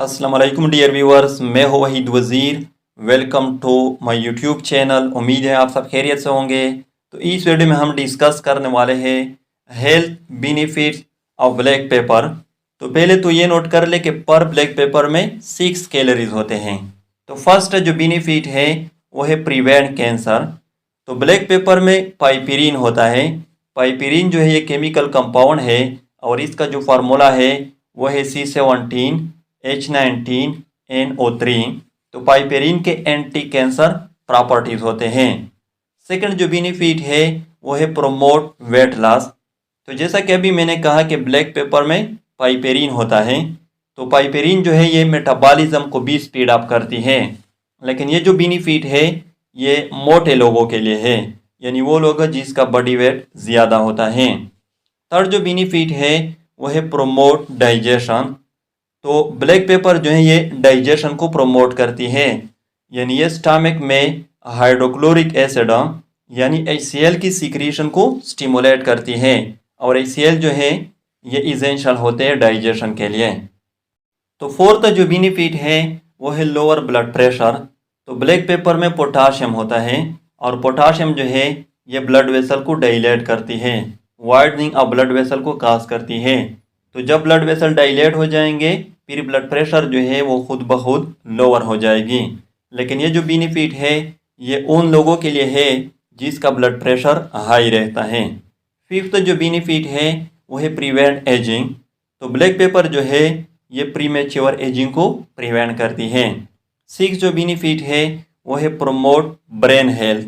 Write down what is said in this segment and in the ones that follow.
अस्सलाम वालेकुम dear viewers, मैं हूं Waheed Wazir. Welcome to my YouTube channel. उम्मीद है आप सब खैरियत से होंगे। तो इस वीडियो में हम डिस्कस करने वाले हैं health benefits of black pepper. तो पहले तो ये नोट कर ले कि पर ब्लैक पेपर में 6 कैलोरीज होते हैं। तो फर्स्ट जो बेनिफिट है वो है प्रिवेंट कैंसर। तो ब्लैक पेपर में पाइपरीन होता है। पाइपरीन जो है ये केमिकल कंपाउंड है और इसका जो फार्मूला है वो है C17H19NO3। तो पाइपरीन के एंटी कैंसर प्रॉपर्टीज होते हैं। सेकंड जो बेनिफिट है वो है प्रोमोट वेट लॉस। तो जैसा कि अभी मैंने कहा कि ब्लैक पेपर में पाइपरीन होता है, तो पाइपरीन जो है ये मेटाबॉलिज्म को भी स्पीड अप करती है। लेकिन ये जो बेनिफिट है ये मोटे लोगों के लिए है, यानी वो लोग जिसका बॉडी वेट ज़्यादा होता है। थर्ड जो बेनिफिट है वो है प्रोमोट डाइजेशन। तो ब्लैक पेपर जो है ये डाइजेशन को प्रोमोट करती है, यानी ये स्टमक में हाइड्रोक्लोरिक एसिड यानी HCl की सिक्रीशन को स्टिमुलेट करती है और HCl जो है ये इसेंशियल होते हैं डाइजेशन के लिए। तो फोर्थ जो बेनिफिट है वो है लोअर ब्लड प्रेशर। तो ब्लैक पेपर में पोटाशियम होता है और पोटाशियम जो है ये ब्लड वेसल को डाइलेट करती है, वाइडनिंग ऑफ ब्लड वेसल को काज करती है। तो जब ब्लड वेसल डाइलेट हो जाएंगे फिर ब्लड प्रेशर जो है वो खुद ब खुद लोअर हो जाएगी। लेकिन ये जो बेनिफिट है ये उन लोगों के लिए है जिसका ब्लड प्रेशर हाई रहता है। फिफ्थ जो बेनिफिट है वो है प्रिवेंट एजिंग। तो ब्लैक पेपर जो है ये प्रीमेच्योर एजिंग को प्रिवेंट करती है। सिक्स जो बेनिफिट है वो है प्रोमोट ब्रेन हेल्थ।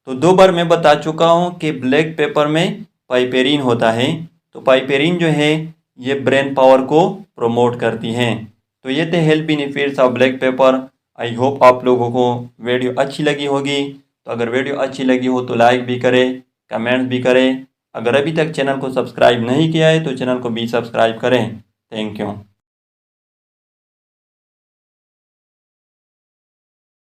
तो 2 बार मैं बता चुका हूँ कि ब्लैक पेपर में पाइपरीन होता है। तो पाइपरीन जो है ये ब्रेन पावर को प्रोमोट करती हैं। तो ये थे health benefits of black pepper. I hope आप लोगों को वीडियो अच्छी लगी होगी। तो अगर वीडियो अच्छी लगी हो तो लाइक भी करें, कमेंट्स भी करें। अगर अभी तक चैनल को सब्सक्राइब नहीं किया है तो चैनल को भी सब्सक्राइब करें। Thank you.